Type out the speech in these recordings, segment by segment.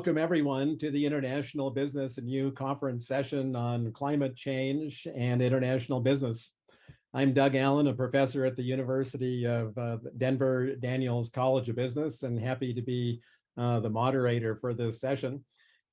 welcome everyone to the International Business and You conference session on climate change and international business. I'm Doug Allen, a professor at the University of Denver Daniels College of Business, and happy to be the moderator for this session.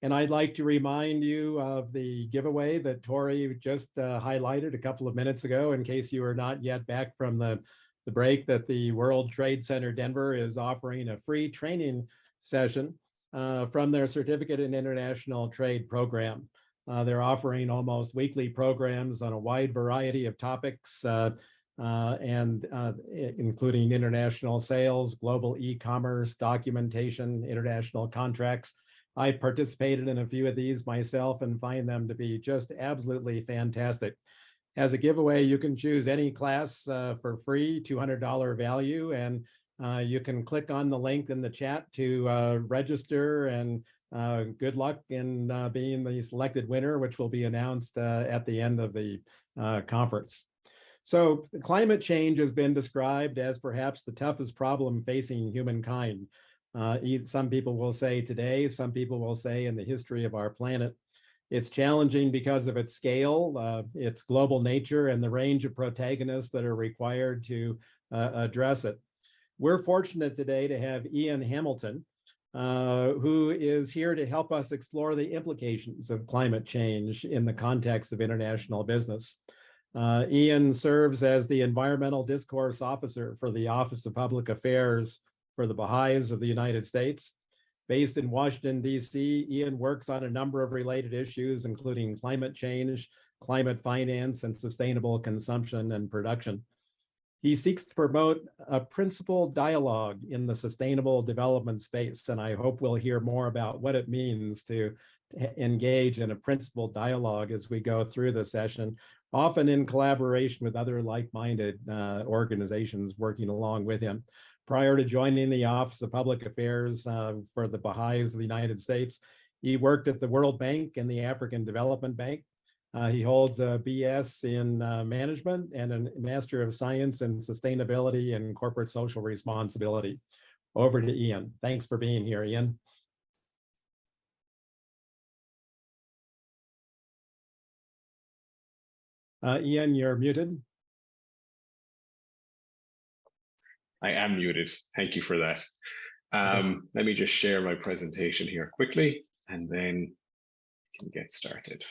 And I'd like to remind you of the giveaway that Tori just highlighted a couple of minutes ago, in case you are not yet back from the break, that the World Trade Center Denver is offering a free training session from their Certificate in International Trade program. They're offering almost weekly programs on a wide variety of topics, including international sales, global e-commerce, documentation, international contracts. I participated in a few of these myself and find them to be just absolutely fantastic. As a giveaway, you can choose any class for free, $200 value, and you can click on the link in the chat to register, and good luck in being the selected winner, which will be announced at the end of the conference. So climate change has been described as perhaps the toughest problem facing humankind. Some people will say today, some people will say in the history of our planet. It's challenging because of its scale, its global nature, and the range of protagonists that are required to address it. We're fortunate today to have Ian Hamilton, who is here to help us explore the implications of climate change in the context of international business. Ian serves as the Environmental Discourse Officer for the Office of Public Affairs for the Baha'is of the United States. Based in Washington, D.C., Ian works on a number of related issues, including climate change, climate finance, and sustainable consumption and production. He seeks to promote a principled dialogue in the sustainable development space, and I hope we'll hear more about what it means to engage in a principled dialogue as we go through the session, often in collaboration with other like-minded organizations working along with him. Prior to joining the Office of Public Affairs for the Baha'is of the United States, he worked at the World Bank and the African Development Bank. He holds a BS in management and a Master of Science in Sustainability and Corporate Social Responsibility. Over to Ian. Thanks for being here, Ian. Ian, you're muted. I am muted. Thank you for that. Let me just share my presentation here quickly, and then we can get started.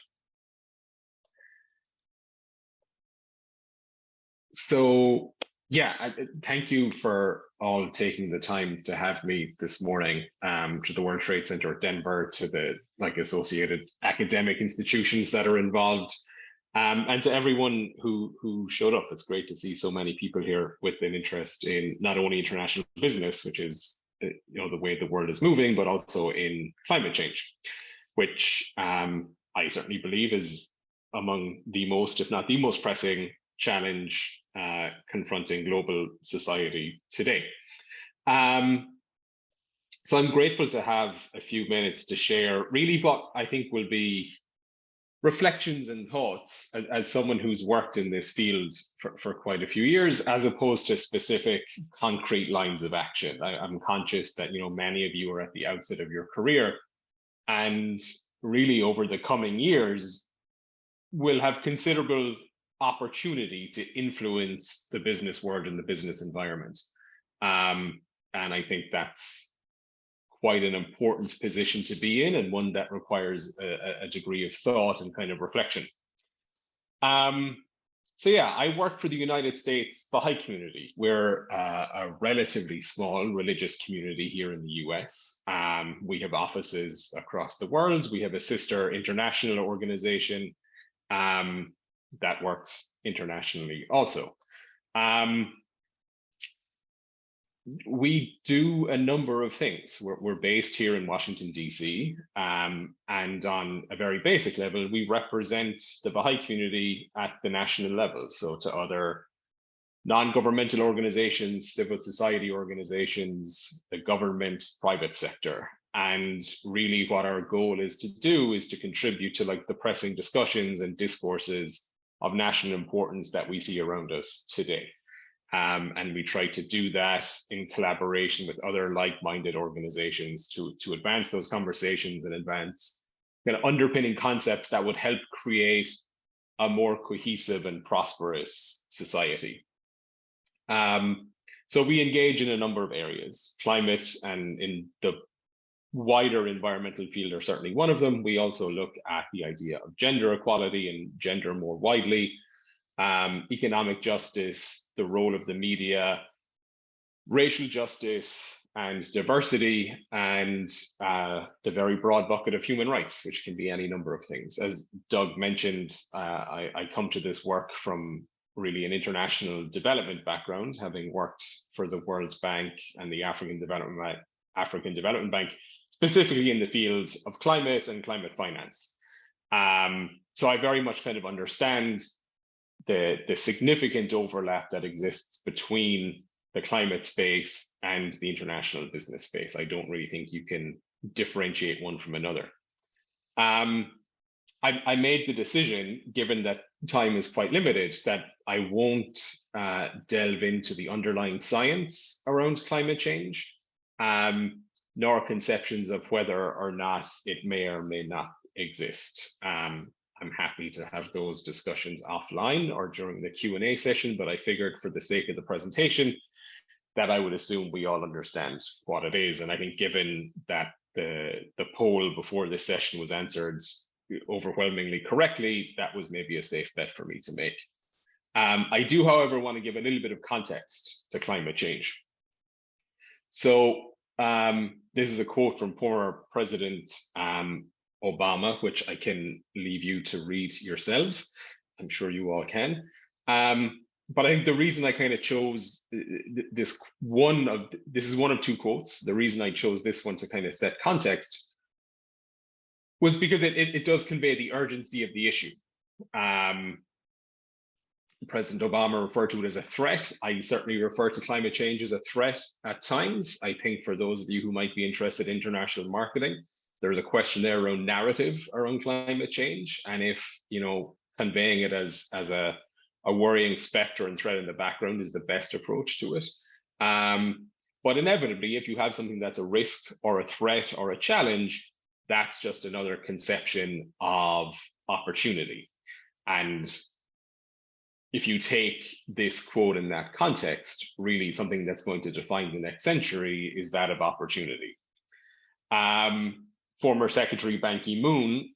So, yeah, thank you for all taking the time to have me this morning to the World Trade Center at Denver, to the associated academic institutions that are involved. And to everyone who showed up. It's great to see so many people here with an interest in not only international business, which is the way the world is moving, but also in climate change, which I certainly believe is among the most, if not the most pressing challenge confronting global society today. So I'm grateful to have a few minutes to share really what I think will be reflections and thoughts as someone who's worked in this field for quite a few years, as opposed to specific concrete lines of action. I'm conscious that many of you are at the outset of your career, and really over the coming years will have considerable opportunity to influence the business world and the business environment. And I think that's quite an important position to be in, and one that requires a degree of thought and kind of reflection. So yeah, I work for the United States Baha'i community. We're a relatively small religious community here in the US. We have offices across the world. We have a sister international organization that works internationally also. We do a number of things. We're based here in Washington, D.C., and on a very basic level, we represent the Baha'i community at the national level. So to other non-governmental organizations, civil society organizations, the government, private sector. And really what our goal is to do is to contribute to the pressing discussions and discourses of national importance that we see around us today. And we try to do that in collaboration with other like-minded organizations to advance those conversations and advance kind of underpinning concepts that would help create a more cohesive and prosperous society. So we engage in a number of areas. Climate and in the wider environmental field are certainly one of them. We also look at the idea of gender equality and gender more widely, economic justice, the role of the media, racial justice and diversity, and the very broad bucket of human rights, which can be any number of things. As Doug mentioned, I come to this work from really an international development background, having worked for the World Bank and the African Development Bank, specifically in the field of climate and climate finance. So I very much kind of understand the significant overlap that exists between the climate space and the international business space. I don't really think you can differentiate one from another. I made the decision, given that time is quite limited, that I won't delve into the underlying science around climate change, nor conceptions of whether or not it may or may not exist. I'm happy to have those discussions offline or during the Q&A session, but I figured for the sake of the presentation that I would assume we all understand what it is. And I think given that the poll before this session was answered overwhelmingly correctly, that was maybe a safe bet for me to make. I do, however, want to give a little bit of context to climate change. So this is a quote from former President Obama, which I can leave you to read yourselves. I'm sure you all can. But I think the reason I kind of chose this is one of two quotes. The reason I chose this one to kind of set context was because it does convey the urgency of the issue. President Obama referred to it as a threat. I certainly refer to climate change as a threat at times. I think for those of you who might be interested in international marketing, there's a question there around narrative around climate change, and if conveying it as a worrying specter and threat in the background is the best approach to it. But inevitably, if you have something that's a risk or a threat or a challenge, that's just another conception of opportunity. And if you take this quote in that context, really something that's going to define the next century is that of opportunity. Former Secretary Ban Ki-moon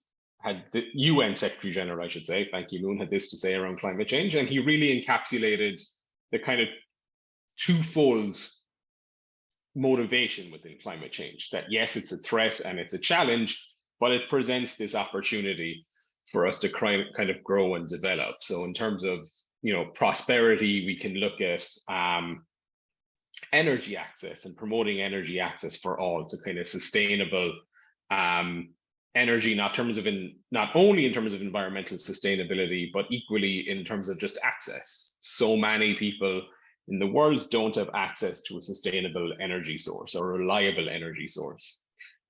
the UN Secretary General, I should say, Ban Ki-moon had this to say around climate change, and he really encapsulated the kind of twofold motivation within climate change, that yes, it's a threat and it's a challenge, but it presents this opportunity for us to kind of grow and develop. So in terms of prosperity, we can look at energy access and promoting energy access for all to kind of sustainable energy, not only in terms of environmental sustainability, but equally in terms of just access. So many people in the world don't have access to a sustainable energy source or a reliable energy source.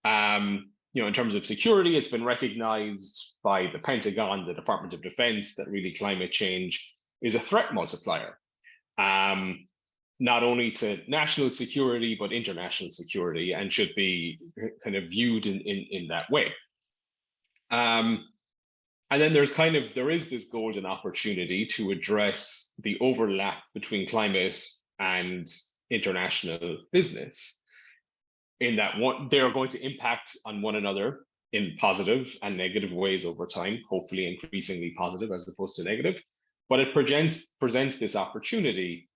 In terms of security, it's been recognized by the Pentagon, the Department of Defense, that really climate change is a threat multiplier, not only to national security, but international security, and should be kind of viewed in that way. And then there is this golden opportunity to address the overlap between climate and international business, in that they are going to impact on one another in positive and negative ways over time, hopefully increasingly positive as opposed to negative. But it presents this opportunity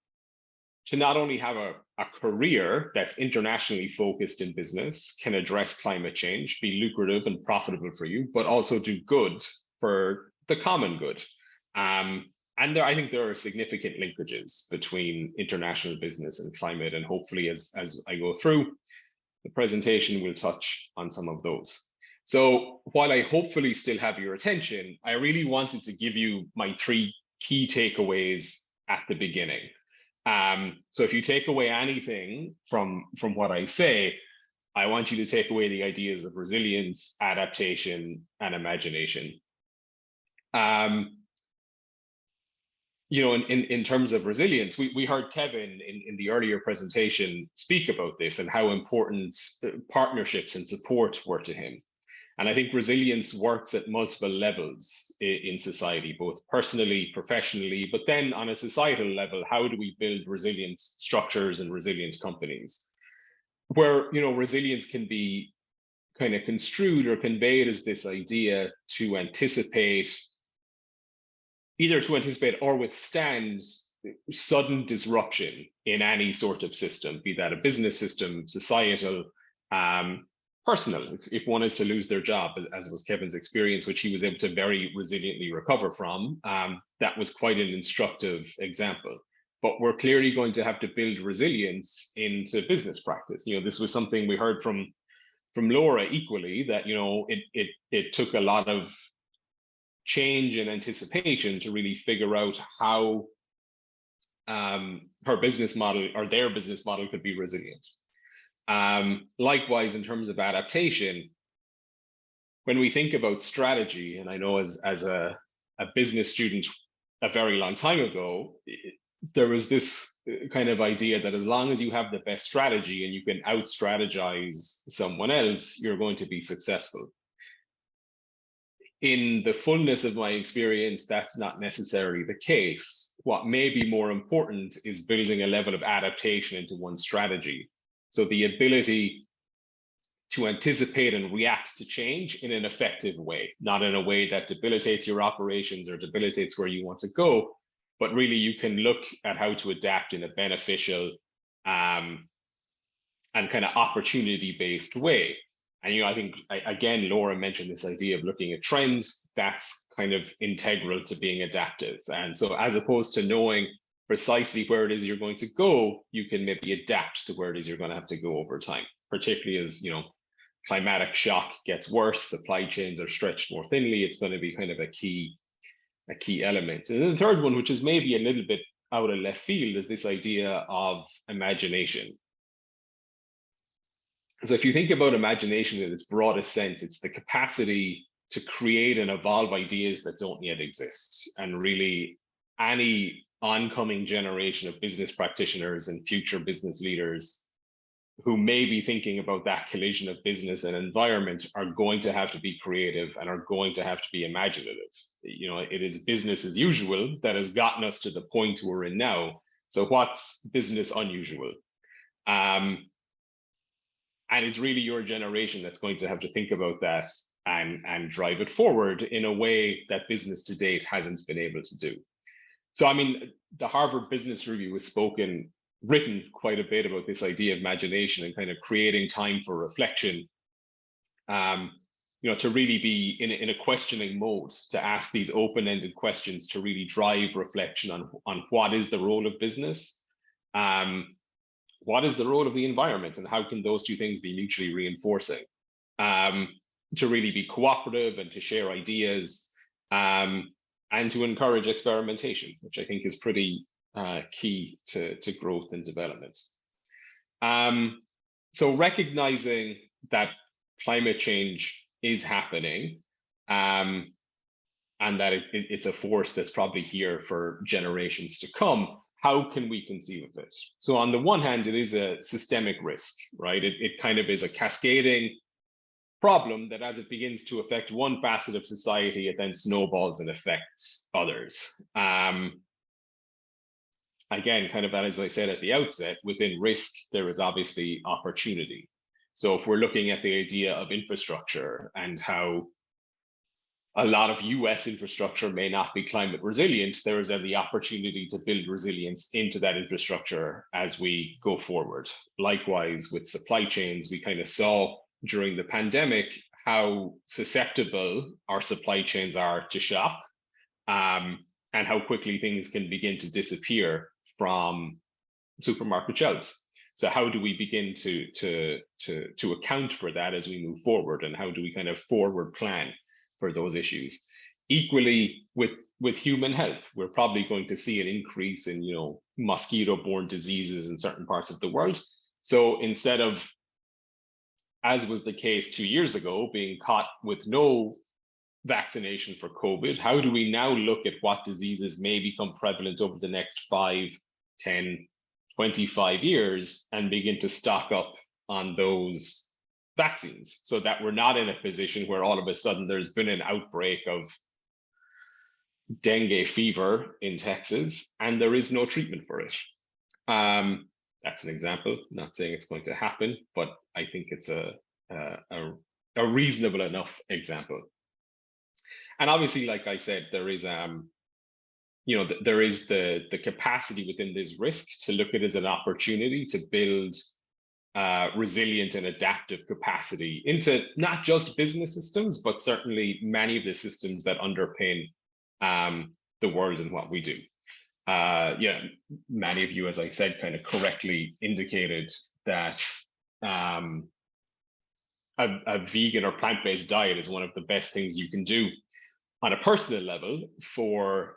to not only have a career that's internationally focused in business, can address climate change, be lucrative and profitable for you, but also do good for the common good. And I think there are significant linkages between international business and climate, and hopefully as I go through the presentation, we'll touch on some of those. So while I hopefully still have your attention, I really wanted to give you my 3 key takeaways at the beginning. So if you take away anything from what I say, I want you to take away the ideas of resilience, adaptation, and imagination. in terms of resilience, we heard Kevin in the earlier presentation speak about this and how important partnerships and support were to him. And I think resilience works at multiple levels in society, both personally, professionally, but then on a societal level, how do we build resilient structures and resilient companies? Where, resilience can be kind of construed or conveyed as this idea to anticipate or withstand sudden disruption in any sort of system, be that a business system, societal, personal. If one is to lose their job, as was Kevin's experience, which he was able to very resiliently recover from, that was quite an instructive example. But we're clearly going to have to build resilience into business practice. This was something we heard from Laura equally, that it took a lot of change and anticipation to really figure out how her business model or their business model could be resilient. Likewise, in terms of adaptation, when we think about strategy, and I know as a business student a very long time ago, there was this kind of idea that as long as you have the best strategy and you can out-strategize someone else, you're going to be successful. In the fullness of my experience, that's not necessarily the case. What may be more important is building a level of adaptation into one's strategy. So the ability to anticipate and react to change in an effective way, not in a way that debilitates your operations or debilitates where you want to go, but really you can look at how to adapt in a beneficial and kind of opportunity-based way. And I think, again, Laura mentioned this idea of looking at trends. That's kind of integral to being adaptive. And so as opposed to knowing precisely where it is you're going to go, you can maybe adapt to where it is you're going to have to go over time, particularly as climatic shock gets worse, supply chains are stretched more thinly. It's going to be kind of a key element. And then the third one, which is maybe a little bit out of left field, is this idea of imagination. So if you think about imagination in its broadest sense, it's the capacity to create and evolve ideas that don't yet exist. And really, any oncoming generation of business practitioners and future business leaders who may be thinking about that collision of business and environment are going to have to be creative and are going to have to be imaginative. It is business as usual that has gotten us to the point we're in now. So what's business unusual? And it's really your generation that's going to have to think about that and drive it forward in a way that business to date hasn't been able to do. So, I mean, the Harvard Business Review has written quite a bit about this idea of imagination and kind of creating time for reflection, to really be in a questioning mode, to ask these open-ended questions, to really drive reflection on what is the role of business, what is the role of the environment, and how can those two things be mutually reinforcing, to really be cooperative and to share ideas, and to encourage experimentation, which I think is pretty key to growth and development. So recognizing that climate change is happening, and that it's a force that's probably here for generations to come, how can we conceive of it? So on the one hand, it is a systemic risk, right? It kind of is a cascading problem that as it begins to affect one facet of society, it then snowballs and affects others. Again, kind of as I said at the outset, within risk, there is obviously opportunity. So if we're looking at the idea of infrastructure and how a lot of US infrastructure may not be climate resilient, there is the opportunity to build resilience into that infrastructure as we go forward. Likewise, with supply chains, we kind of saw during the pandemic how susceptible our supply chains are to shock, and how quickly things can begin to disappear from supermarket shelves. So how do we begin to account for that as we move forward, and how do we kind of forward plan for those issues? Equally with human health, we're probably going to see an increase in mosquito-borne diseases in certain parts of the world. So instead of, as was the case 2 years ago, being caught with no vaccination for COVID? How do we now look at what diseases may become prevalent over the next 5, 10, 25 years and begin to stock up on those vaccines so that we're not in a position where all of a sudden there's been an outbreak of dengue fever in Texas and there is no treatment for it. That's an example, not saying it's going to happen, but I think it's a reasonable enough example. And obviously, like I said, there is there is the capacity within this risk to look at it as an opportunity to build resilient and adaptive capacity into not just business systems, but certainly many of the systems that underpin the world and what we do. Yeah, many of you, as I said, kind of correctly indicated that a vegan or plant-based diet is one of the best things you can do on a personal level for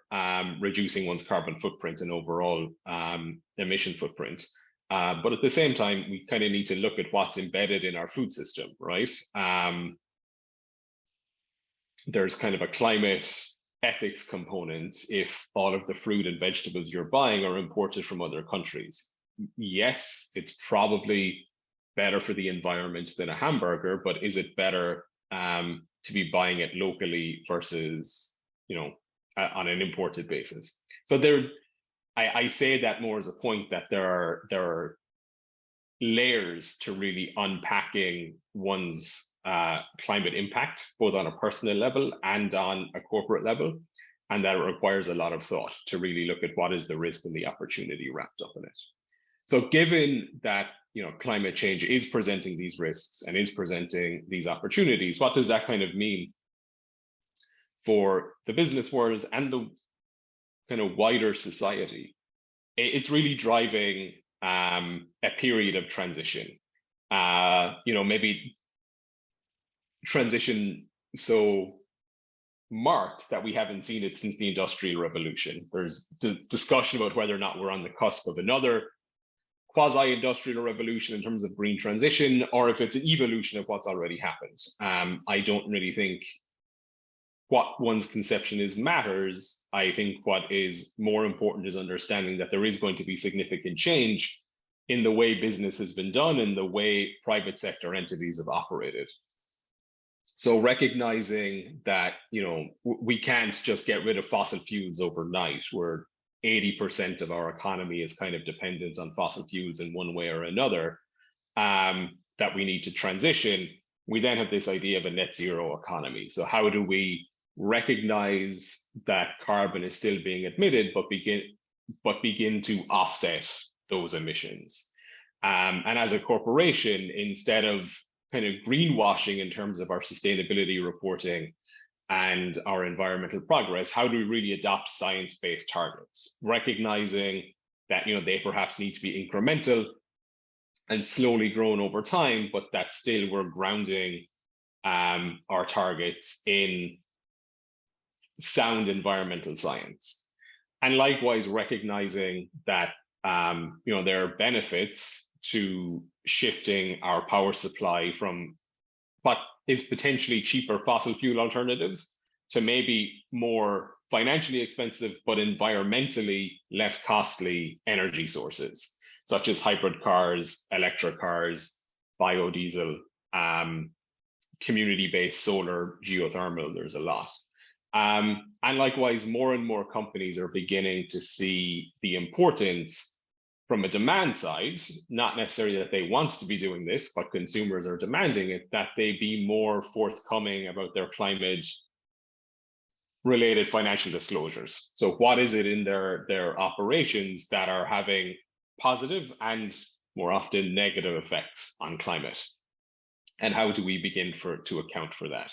reducing one's carbon footprint and overall emission footprint. But at the same time, we kind of need to look at what's embedded in our food system, right? There's kind of a climate ethics component if all of the fruit and vegetables you're buying are imported from other countries. Yes, it's probably better for the environment than a hamburger, but is it better to be buying it locally versus, on an imported basis? So I say that more as a point that there are layers to really unpacking one's climate impact, both on a personal level and on a corporate level, and that it requires a lot of thought to really look at what is the risk and the opportunity wrapped up in it. So given that climate change is presenting these risks and is presenting these opportunities, what does that kind of mean for the business world and the kind of wider society? It's really driving a period of transition. Maybe transition so marked that we haven't seen it since the Industrial Revolution. There's discussion about whether or not we're on the cusp of another quasi-industrial revolution in terms of green transition, or if it's an evolution of what's already happened. I don't really think what one's conception is matters. I think what is more important is understanding that there is going to be significant change in the way business has been done and the way private sector entities have operated. So recognizing that, we can't just get rid of fossil fuels overnight, where 80% of our economy is kind of dependent on fossil fuels in one way or another, that we need to transition. We then have this idea of a net zero economy. So how do we recognize that carbon is still being emitted, but begin to offset those emissions? And as a corporation, instead of kind of greenwashing in terms of our sustainability reporting and our environmental progress, how do we really adopt science-based targets, recognizing that they perhaps need to be incremental and slowly grown over time, but that still we're grounding our targets in sound environmental science, and likewise recognizing that there are benefits to shifting our power supply from what is potentially cheaper fossil fuel alternatives to maybe more financially expensive but environmentally less costly energy sources, such as hybrid cars, electric cars, biodiesel, community-based solar, geothermal. There's a lot. And likewise, more and more companies are beginning to see the importance from a demand side, not necessarily that they want to be doing this, but consumers are demanding it, that they be more forthcoming about their climate-related financial disclosures. So what is it in their operations that are having positive and more often negative effects on climate? And how do we begin to account for that?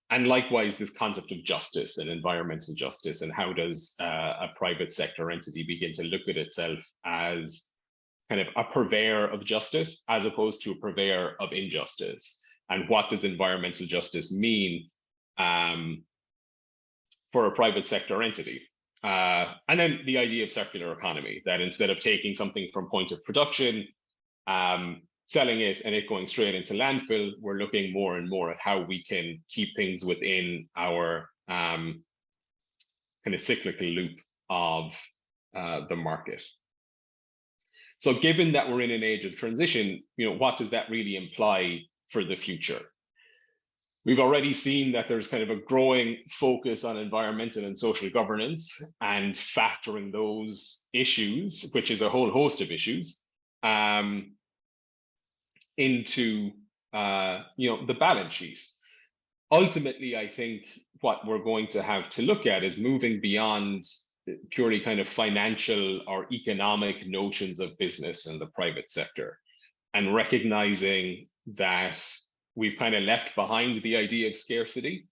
And likewise, this concept of justice and environmental justice, and how does a private sector entity begin to look at itself as kind of a purveyor of justice as opposed to a purveyor of injustice? And what does environmental justice mean for a private sector entity? And then the idea of circular economy, that instead of taking something from point of production, selling it and it going straight into landfill, we're looking more and more at how we can keep things within our kind of cyclical loop of the market. So given that we're in an age of transition, what does that really imply for the future? We've already seen that there's kind of a growing focus on environmental and social governance and factoring those issues, which is a whole host of issues, into the balance sheet. Ultimately, I think what we're going to have to look at is moving beyond purely kind of financial or economic notions of business in the private sector, and recognizing that we've kind of left behind the idea of scarcity,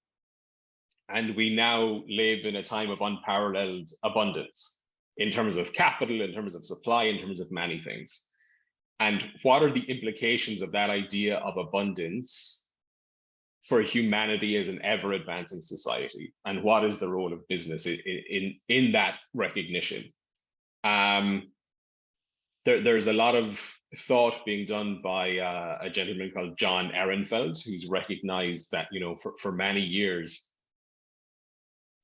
and we now live in a time of unparalleled abundance in terms of capital, in terms of supply, in terms of many things. And what are the implications of that idea of abundance for humanity as an ever-advancing society? And what is the role of business in that recognition? There's a lot of thought being done by a gentleman called John Ehrenfeld, who's recognized that, for many years,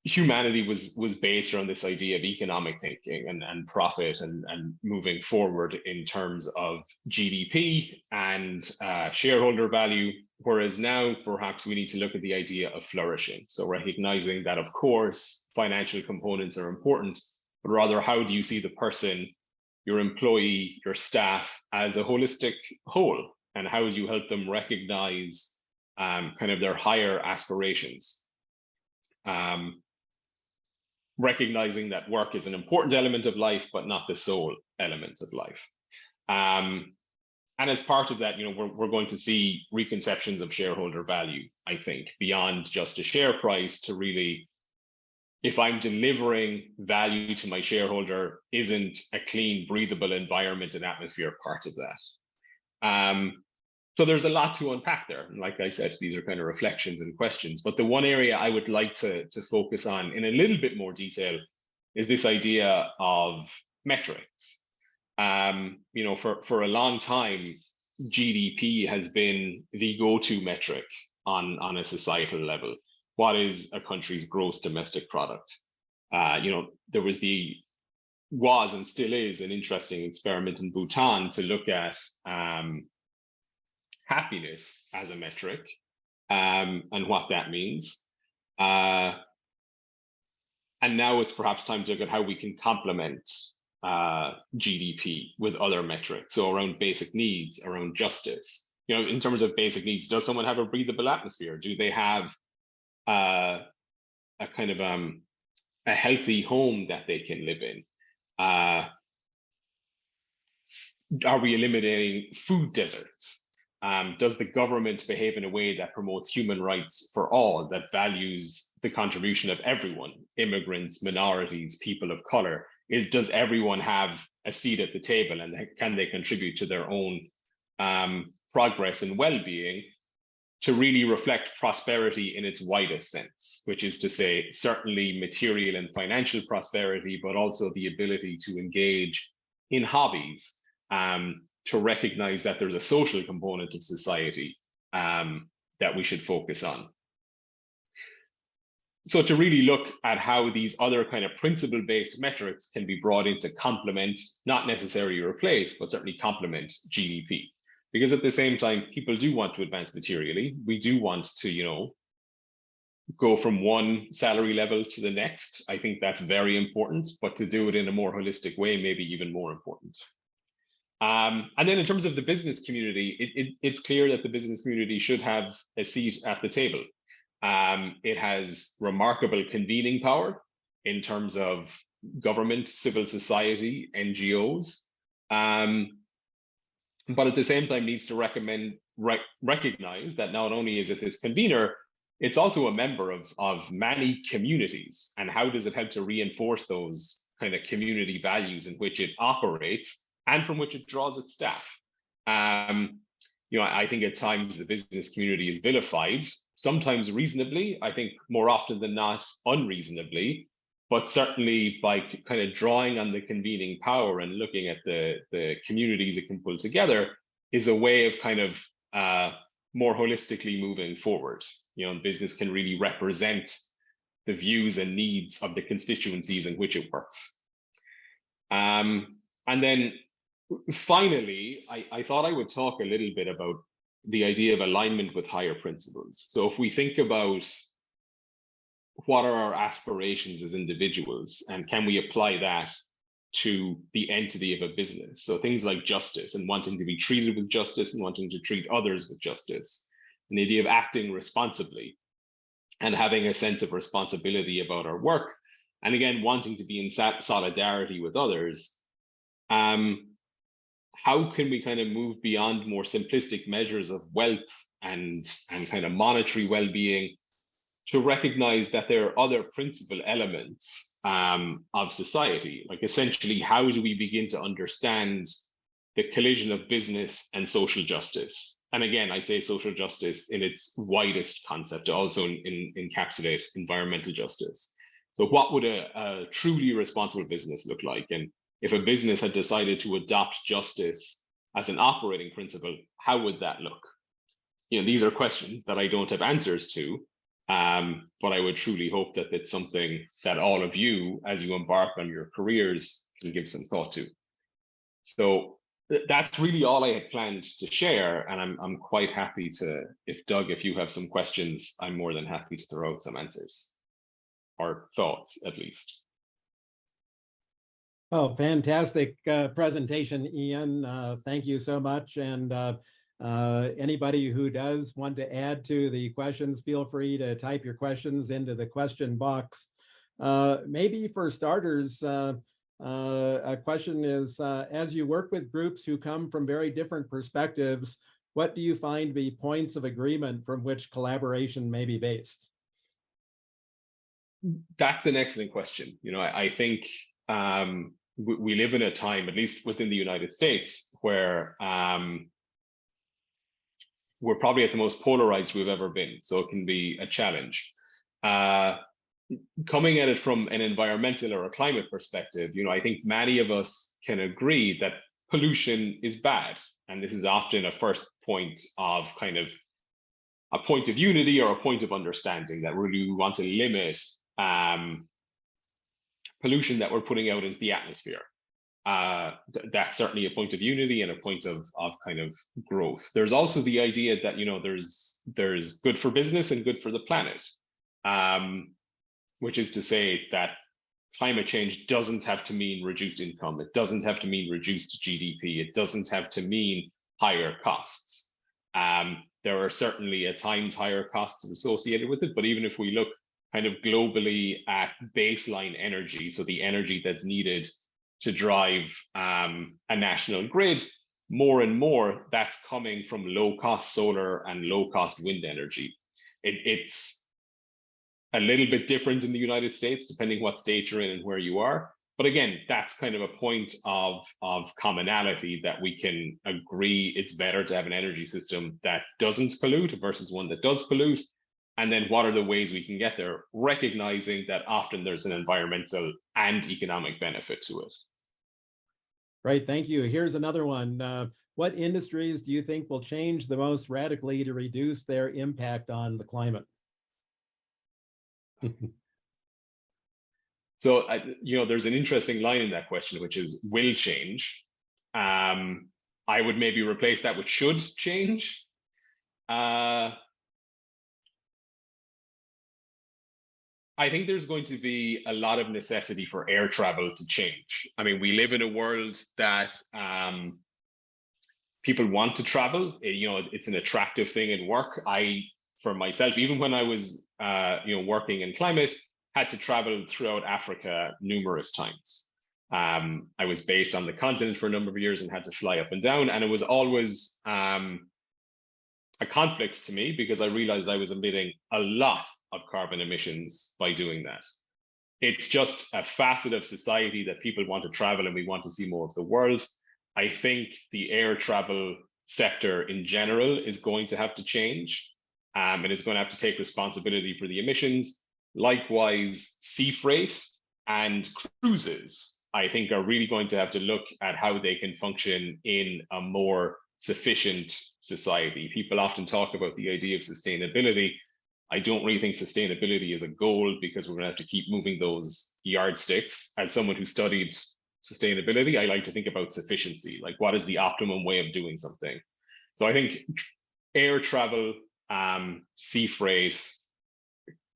humanity was based around this idea of economic thinking and profit and moving forward in terms of GDP and shareholder value, whereas now perhaps we need to look at the idea of flourishing. So recognizing that, of course, financial components are important, but rather how do you see the person, your employee, your staff as a holistic whole, and how do you help them recognize kind of their higher aspirations? Recognizing that work is an important element of life, but not the sole element of life. And as part of that, we're going to see reconceptions of shareholder value, I think, beyond just a share price, to really, if I'm delivering value to my shareholder, isn't a clean, breathable environment and atmosphere part of that? So there's a lot to unpack there. And like I said, these are kind of reflections and questions. But the one area I would like to focus on in a little bit more detail is this idea of metrics. For a long time, GDP has been the go-to metric on a societal level. What is a country's gross domestic product? There was and still is an interesting experiment in Bhutan to look at happiness as a metric and what that means. And now it's perhaps time to look at how we can complement GDP with other metrics. So around basic needs, around justice. In terms of basic needs, does someone have a breathable atmosphere? Do they have a kind of a healthy home that they can live in? Are we eliminating food deserts? Does the government behave in a way that promotes human rights for all, that values the contribution of everyone, immigrants, minorities, people of color? Does everyone have a seat at the table, and can they contribute to their own progress and well-being to really reflect prosperity in its widest sense, which is to say, certainly material and financial prosperity, but also the ability to engage in hobbies, to recognize that there's a social component of society that we should focus on. So to really look at how these other kind of principle-based metrics can be brought in to complement, not necessarily replace, but certainly complement GDP. Because at the same time, people do want to advance materially. We do want to, go from one salary level to the next. I think that's very important, but to do it in a more holistic way, maybe even more important. And then in terms of the business community, it's clear that the business community should have a seat at the table. It has remarkable convening power in terms of government, civil society, NGOs, but at the same time needs to recognize that not only is it this convener, it's also a member of many communities. And how does it help to reinforce those kind of community values in which it operates and from which it draws its staff? I think at times the business community is vilified, sometimes reasonably, I think more often than not unreasonably, but certainly by kind of drawing on the convening power and looking at the communities it can pull together, is a way of kind of more holistically moving forward. Business can really represent the views and needs of the constituencies in which it works. And then finally, I thought I would talk a little bit about the idea of alignment with higher principles. So if we think about what are our aspirations as individuals, and can we apply that to the entity of a business? So things like justice and wanting to be treated with justice and wanting to treat others with justice, and the idea of acting responsibly and having a sense of responsibility about our work, and again, wanting to be in solidarity with others. How can we kind of move beyond more simplistic measures of wealth and kind of monetary well-being to recognize that there are other principal elements of society? Like essentially, how do we begin to understand the collision of business and social justice? And again, I say social justice in its widest concept, to also encapsulate environmental justice. So what would a truly responsible business look like? And if a business had decided to adopt justice as an operating principle, how would that look? These are questions that I don't have answers to, but I would truly hope that it's something that all of you, as you embark on your careers, can give some thought to. So that's really all I had planned to share, and I'm quite happy to, if Doug, if you have some questions, I'm more than happy to throw out some answers, or thoughts at least. Oh, fantastic presentation, Ian. Thank you so much. And anybody who does want to add to the questions, feel free to type your questions into the question box. Maybe for starters, a question is, as you work with groups who come from very different perspectives, what do you find to be points of agreement from which collaboration may be based? That's an excellent question. I think we live in a time, at least within the United States, where we're probably at the most polarized we've ever been. So it can be a challenge. Coming at it from an environmental or a climate perspective, I think many of us can agree that pollution is bad. And this is often a first point of kind of a point of unity or a point of understanding, that really we want to limit pollution that we're putting out into the atmosphere. That's certainly a point of unity and a point of kind of growth. There's also the idea that there's good for business and good for the planet, which is to say that climate change doesn't have to mean reduced income. It doesn't have to mean reduced GDP. It doesn't have to mean higher costs. There are certainly at times higher costs associated with it, but even if we look kind of globally at baseline energy, so the energy that's needed to drive a national grid, more and more that's coming from low-cost solar and low-cost wind energy. It's a little bit different in the United States, depending what state you're in and where you are. But again, that's kind of a point of commonality, that we can agree it's better to have an energy system that doesn't pollute versus one that does pollute. And then what are the ways we can get there, recognizing that often there's an environmental and economic benefit to it. Right, thank you. Here's another one. What industries do you think will change the most radically to reduce their impact on the climate? So, there's an interesting line in that question, which is will change. I would maybe replace that with should change. I think there's going to be a lot of necessity for air travel to change. I mean, we live in a world that people want to travel. It's an attractive thing in work. For myself, even when I was working in climate, had to travel throughout Africa numerous times. I was based on the continent for a number of years and had to fly up and down, and it was always a conflict to me, because I realized I was emitting a lot of carbon emissions by doing that. It's just a facet of society that people want to travel and we want to see more of the world. I think the air travel sector in general is going to have to change, and it's going to have to take responsibility for the emissions. Likewise, sea freight and cruises, I think, are really going to have to look at how they can function in a more sufficient society. People often talk about the idea of sustainability. I don't really think sustainability is a goal, because we're going to have to keep moving those yardsticks. As someone who studied sustainability, I like to think about sufficiency, like what is the optimum way of doing something. So I think air travel, sea freight,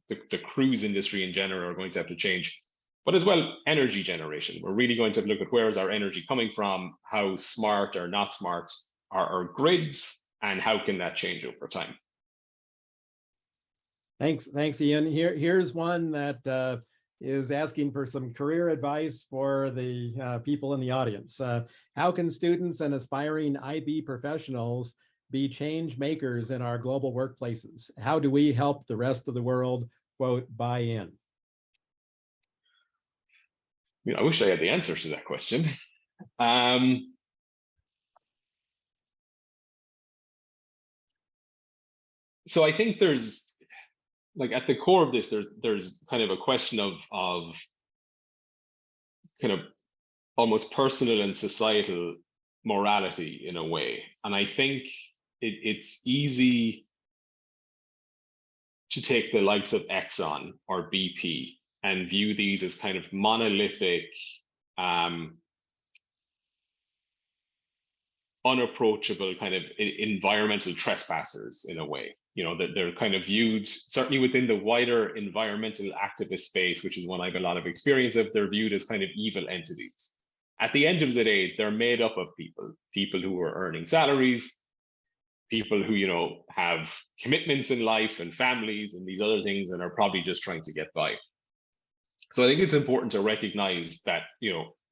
the cruise industry in general are going to have to change. But as well, energy generation. We're really going to look at where is our energy coming from, how smart or not smart are our grids, and how can that change over time. Thanks, Ian. Here's one that is asking for some career advice for the people in the audience. How can students and aspiring IB professionals be change makers in our global workplaces? How do we help the rest of the world, quote, buy in? I wish I had the answer to that question. So I think there's, like, at the core of this, there's kind of a question of kind of almost personal and societal morality in a way. And I think it's easy to take the likes of Exxon or BP and view these as kind of monolithic, unapproachable kind of environmental trespassers in a way. That they're kind of viewed, certainly within the wider environmental activist space, which is one I have a lot of experience of, they're viewed as kind of evil entities. At the end of the day, they're made up of people who are earning salaries, people who, have commitments in life and families and these other things, and are probably just trying to get by. So I think it's important to recognize that,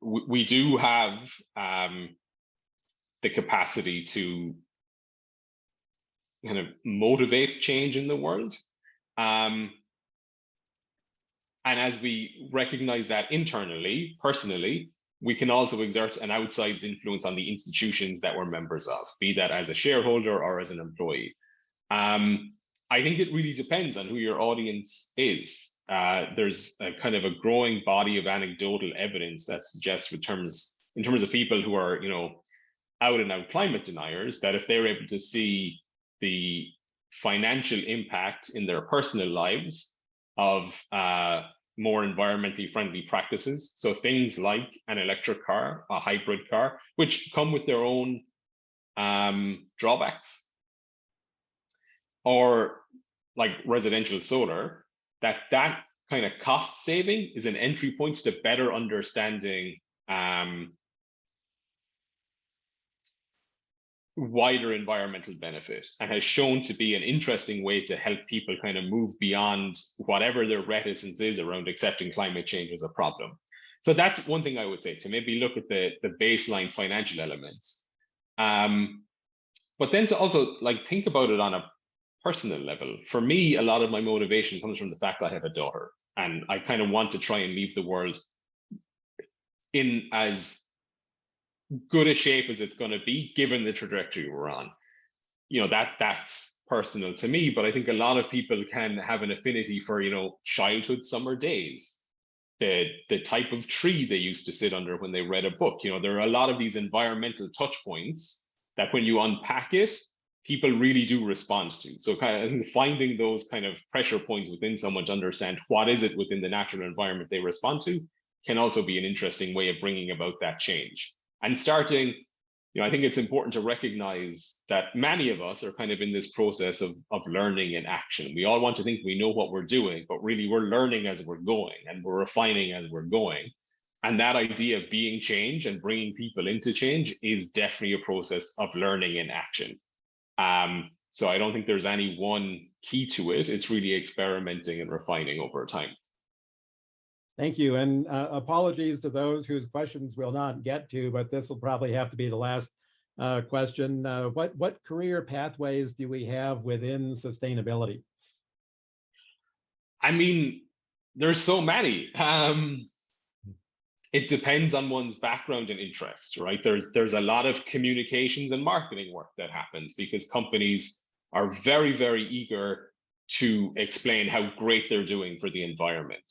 we do have the capacity to kind of motivate change in the world. And as we recognize that internally, personally, we can also exert an outsized influence on the institutions that we're members of, be that as a shareholder or as an employee. I think it really depends on who your audience is. There's a kind of a growing body of anecdotal evidence that suggests in terms of people who are, out and out climate deniers, that if they're able to see the financial impact in their personal lives of more environmentally friendly practices, so things like an electric car, a hybrid car, which come with their own drawbacks, or like residential solar, that kind of cost saving is an entry point to better understanding wider environmental benefit, and has shown to be an interesting way to help people kind of move beyond whatever their reticence is around accepting climate change as a problem. So that's one thing I would say, to maybe look at the baseline financial elements. But then to also think about it on a personal level. For me, a lot of my motivation comes from the fact I have a daughter, and I kind of want to try and leave the world in as good a shape as it's going to be, given the trajectory we're on. That's personal to me, but I think a lot of people can have an affinity for, childhood summer days, the type of tree they used to sit under when they read a book. There are a lot of these environmental touch points that when you unpack it, people really do respond to. So kind of finding those kind of pressure points within someone to understand what is it within the natural environment they respond to can also be an interesting way of bringing about that change. And starting, I think it's important to recognize that many of us are kind of in this process of learning and action. We all want to think we know what we're doing, but really we're learning as we're going, and we're refining as we're going. And that idea of being change and bringing people into change is definitely a process of learning and action. So I don't think there's any one key to it. It's really experimenting and refining over time. Thank you. And apologies to those whose questions we'll not get to, but this will probably have to be the last question. What career pathways do we have within sustainability? I mean, there's so many. It depends on one's background and interest, right? There's a lot of communications and marketing work that happens because companies are very, very eager to explain how great they're doing for the environment.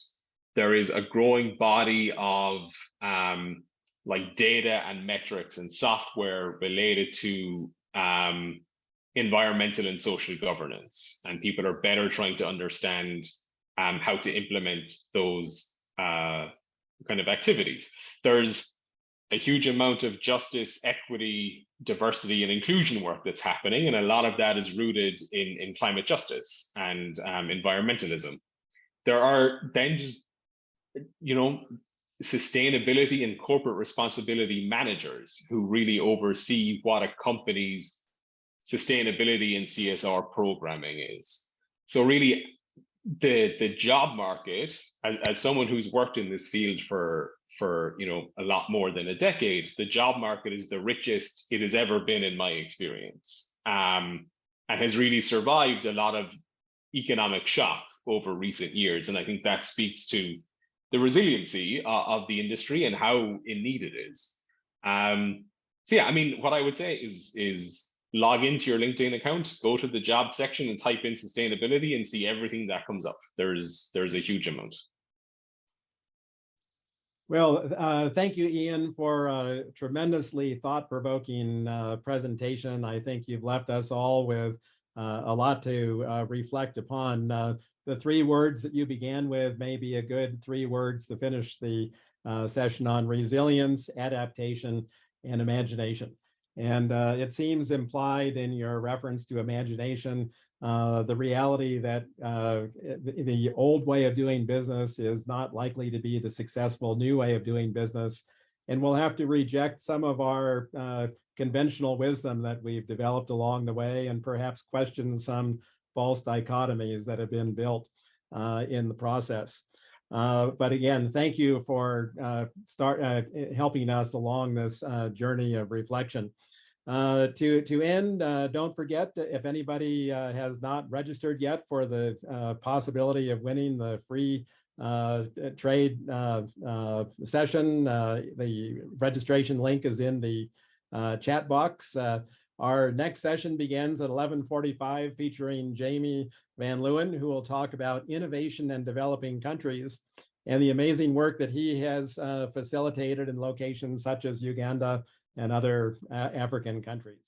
There is a growing body of data and metrics and software related to environmental and social governance, and people are better trying to understand how to implement those kind of activities. There's a huge amount of justice, equity, diversity, and inclusion work that's happening, and a lot of that is rooted in climate justice and environmentalism. There are then just, sustainability and corporate responsibility managers who really oversee what a company's sustainability and CSR programming is. So really, the job market, as someone who's worked in this field for a lot more than a decade, the job market is the richest it has ever been in my experience, and has really survived a lot of economic shock over recent years. And I think that speaks to the resiliency of the industry and how in need it is. So yeah, I mean, what I would say is log into your LinkedIn account, go to the job section and type in sustainability and see everything that comes up. There's a huge amount. Well, thank you, Ian, for a tremendously thought-provoking presentation. I think you've left us all with a lot to reflect upon. The 3 words that you began with may be a good 3 words to finish the session on: resilience, adaptation, and imagination. And it seems implied in your reference to imagination, the reality that the old way of doing business is not likely to be the successful new way of doing business. And we'll have to reject some of our conventional wisdom that we've developed along the way, and perhaps question some false dichotomies that have been built in the process. But again, thank you for helping us along this journey of reflection. To end, don't forget, if anybody has not registered yet for the possibility of winning the free trade session, the registration link is in the chat box. Our next session begins at 11:45, featuring Jamie Van Leeuwen, who will talk about innovation in developing countries and the amazing work that he has facilitated in locations such as Uganda and other African countries.